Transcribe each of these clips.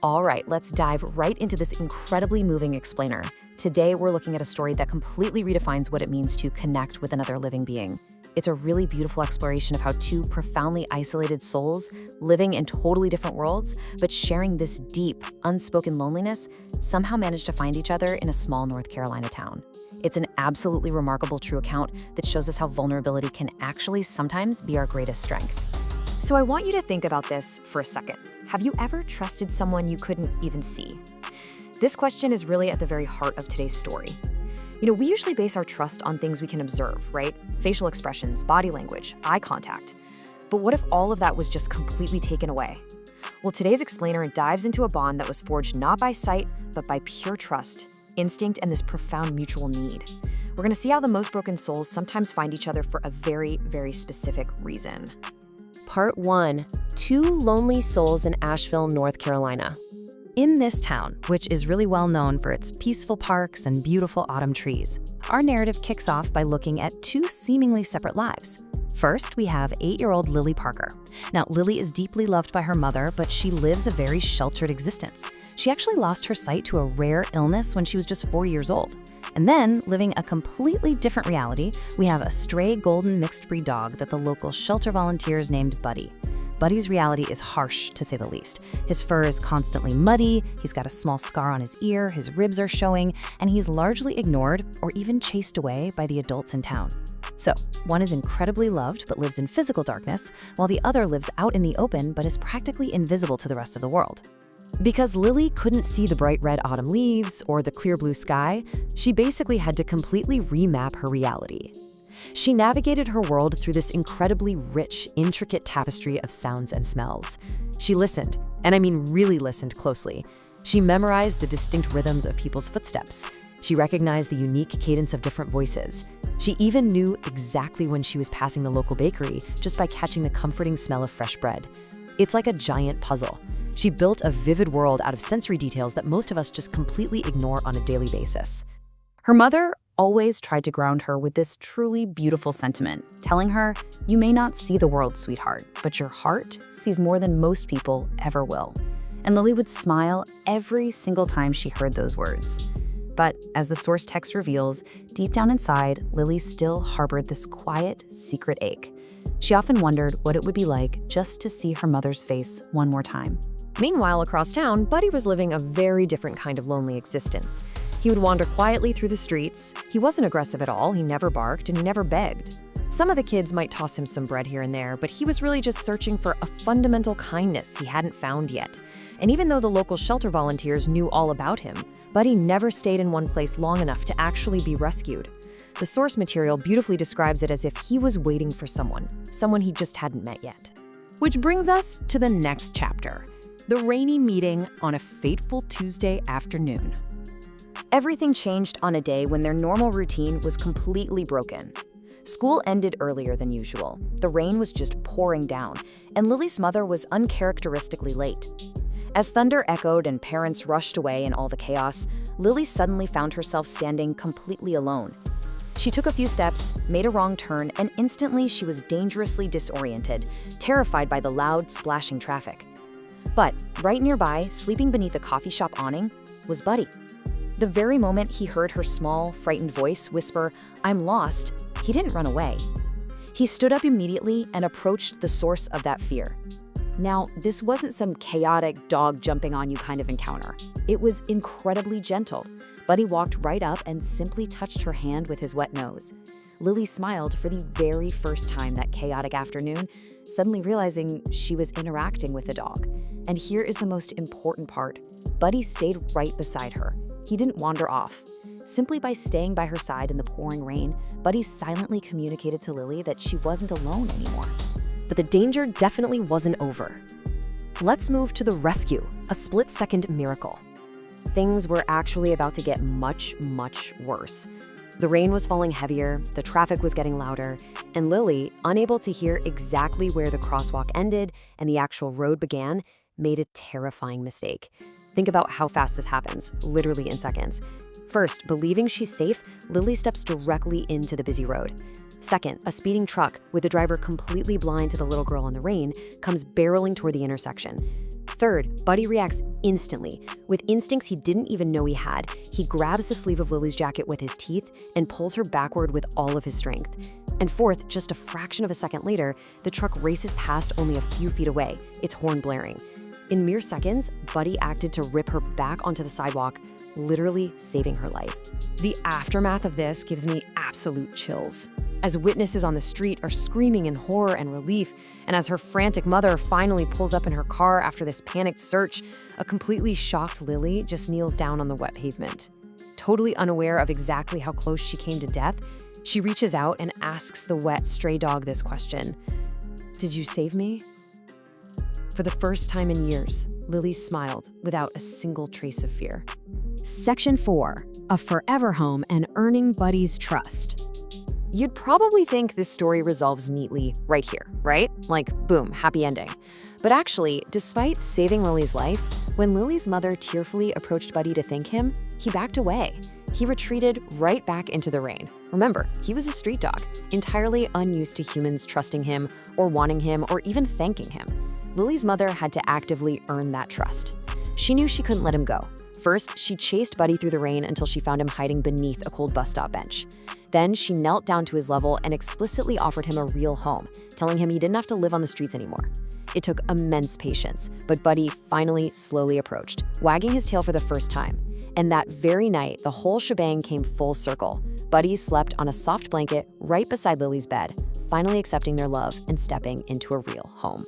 All right, let's dive right into this incredibly moving explainer. Today, we're looking at a story that completely redefines what it means to connect with another living being. It's a really beautiful exploration of how two profoundly isolated souls, living in totally different worlds, but sharing this deep, unspoken loneliness, somehow managed to find each other in a small North Carolina town. It's an absolutely remarkable true account that shows us how vulnerability can actually sometimes be our greatest strength. So I want you to think about this for a second. Have you ever trusted someone you couldn't even see? This question is really at the very heart of today's story. We usually base our trust on things we can observe, right? Facial expressions, body language, eye contact. But what if all of that was just completely taken away? Well, today's explainer dives into a bond that was forged not by sight, but by pure trust, instinct, and this profound mutual need. We're going to see how the most broken souls sometimes find each other for a very, very specific reason. Part 1. Two lonely souls in Asheville, North Carolina. In this town, which is really well known for its peaceful parks and beautiful autumn trees, our narrative kicks off by looking at two seemingly separate lives. First, we have 8-year-old Lily Parker. Now, Lily is deeply loved by her mother, but she lives a very sheltered existence. She actually lost her sight to a rare illness when she was just 4 years old. And then, living a completely different reality, we have a stray golden mixed-breed dog that the local shelter volunteers named Buddy. Buddy's reality is harsh, to say the least. His fur is constantly muddy, he's got a small scar on his ear, his ribs are showing, and he's largely ignored or even chased away by the adults in town. So, one is incredibly loved but lives in physical darkness, while the other lives out in the open but is practically invisible to the rest of the world. Because Lily couldn't see the bright red autumn leaves or the clear blue sky, she basically had to completely remap her reality. She navigated her world through this incredibly rich, intricate tapestry of sounds and smells. She listened, and I mean really listened closely. She memorized the distinct rhythms of people's footsteps. She recognized the unique cadence of different voices. She even knew exactly when she was passing the local bakery just by catching the comforting smell of fresh bread. It's like a giant puzzle. She built a vivid world out of sensory details that most of us just completely ignore on a daily basis. Her mother always tried to ground her with this truly beautiful sentiment, telling her, "You may not see the world, sweetheart, but your heart sees more than most people ever will." And Lily would smile every single time she heard those words. But as the source text reveals, deep down inside, Lily still harbored this quiet, secret ache. She often wondered what it would be like just to see her mother's face one more time. Meanwhile, across town, Buddy was living a very different kind of lonely existence. He would wander quietly through the streets. He wasn't aggressive at all, he never barked, and he never begged. Some of the kids might toss him some bread here and there, but he was really just searching for a fundamental kindness he hadn't found yet. And even though the local shelter volunteers knew all about him, Buddy never stayed in one place long enough to actually be rescued. The source material beautifully describes it as if he was waiting for someone he just hadn't met yet. Which brings us to the next chapter, the rainy meeting on a fateful Tuesday afternoon. Everything changed on a day when their normal routine was completely broken. School ended earlier than usual. The rain was just pouring down, and Lily's mother was uncharacteristically late. As thunder echoed and parents rushed away in all the chaos, Lily suddenly found herself standing completely alone. She took a few steps, made a wrong turn, and instantly she was dangerously disoriented, terrified by the loud, splashing traffic. But right nearby, sleeping beneath a coffee shop awning, was Buddy. The very moment he heard her small, frightened voice whisper, "I'm lost," he didn't run away. He stood up immediately and approached the source of that fear. Now, this wasn't some chaotic dog jumping on you kind of encounter. It was incredibly gentle. Buddy walked right up and simply touched her hand with his wet nose. Lily smiled for the very first time that chaotic afternoon, suddenly realizing she was interacting with a dog. And here is the most important part. Buddy stayed right beside her. He didn't wander off. Simply by staying by her side in the pouring rain, Buddy silently communicated to Lily that she wasn't alone anymore. But the danger definitely wasn't over. Let's move to the rescue, a split-second miracle. Things were actually about to get much, much worse. The rain was falling heavier, the traffic was getting louder, and Lily, unable to hear exactly where the crosswalk ended and the actual road began, made a terrifying mistake. Think about how fast this happens, literally in seconds. First, believing she's safe, Lily steps directly into the busy road. Second, a speeding truck, with the driver completely blind to the little girl in the rain, comes barreling toward the intersection. Third, Buddy reacts instantly. With instincts he didn't even know he had, he grabs the sleeve of Lily's jacket with his teeth and pulls her backward with all of his strength. And fourth, just a fraction of a second later, the truck races past only a few feet away, its horn blaring. In mere seconds, Buddy acted to rip her back onto the sidewalk, literally saving her life. The aftermath of this gives me absolute chills. As witnesses on the street are screaming in horror and relief, and as her frantic mother finally pulls up in her car after this panicked search, a completely shocked Lily just kneels down on the wet pavement. Totally unaware of exactly how close she came to death, she reaches out and asks the wet stray dog this question: "Did you save me?" For the first time in years, Lily smiled without a single trace of fear. Section 4. A forever home and earning Buddy's trust. You'd probably think this story resolves neatly right here, right? Like, boom, happy ending. But actually, despite saving Lily's life, when Lily's mother tearfully approached Buddy to thank him, he backed away. He retreated right back into the rain. Remember, he was a street dog, entirely unused to humans trusting him or wanting him or even thanking him. Lily's mother had to actively earn that trust. She knew she couldn't let him go. First, she chased Buddy through the rain until she found him hiding beneath a cold bus stop bench. Then she knelt down to his level and explicitly offered him a real home, telling him he didn't have to live on the streets anymore. It took immense patience, but Buddy finally slowly approached, wagging his tail for the first time. And that very night, the whole shebang came full circle. Buddy slept on a soft blanket right beside Lily's bed, finally accepting their love and stepping into a real home.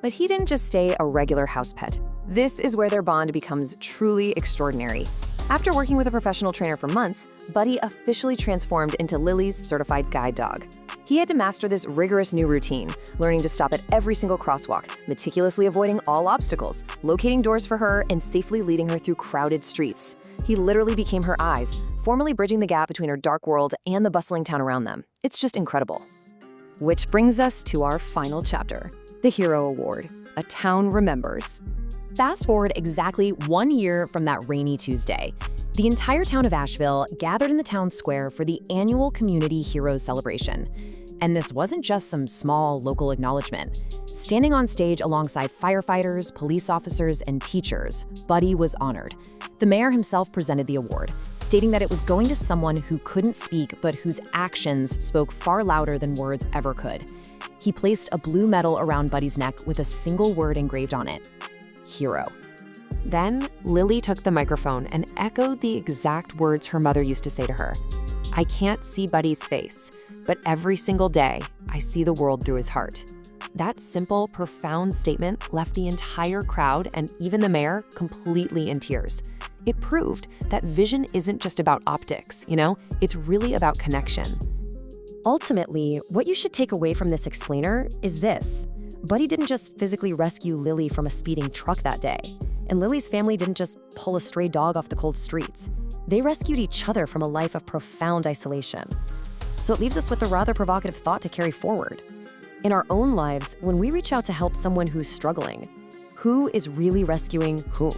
But he didn't just stay a regular house pet. This is where their bond becomes truly extraordinary. After working with a professional trainer for months, Buddy officially transformed into Lily's certified guide dog. He had to master this rigorous new routine, learning to stop at every single crosswalk, meticulously avoiding all obstacles, locating doors for her, and safely leading her through crowded streets. He literally became her eyes, formally bridging the gap between her dark world and the bustling town around them. It's just incredible. Which brings us to our final chapter, the Hero Award, A Town Remembers. Fast forward exactly 1 year from that rainy Tuesday. The entire town of Asheville gathered in the town square for the annual Community Heroes Celebration. And this wasn't just some small local acknowledgement. Standing on stage alongside firefighters, police officers, and teachers, Buddy was honored. The mayor himself presented the award, stating that it was going to someone who couldn't speak but whose actions spoke far louder than words ever could. He placed a blue medal around Buddy's neck with a single word engraved on it: hero. Then, Lily took the microphone and echoed the exact words her mother used to say to her. "I can't see Buddy's face, but every single day, I see the world through his heart." That simple, profound statement left the entire crowd and even the mayor completely in tears. It proved that vision isn't just about optics, it's really about connection. Ultimately, what you should take away from this explainer is this. Buddy didn't just physically rescue Lily from a speeding truck that day. And Lily's family didn't just pull a stray dog off the cold streets. They rescued each other from a life of profound isolation. So it leaves us with a rather provocative thought to carry forward. In our own lives, when we reach out to help someone who's struggling, who is really rescuing whom?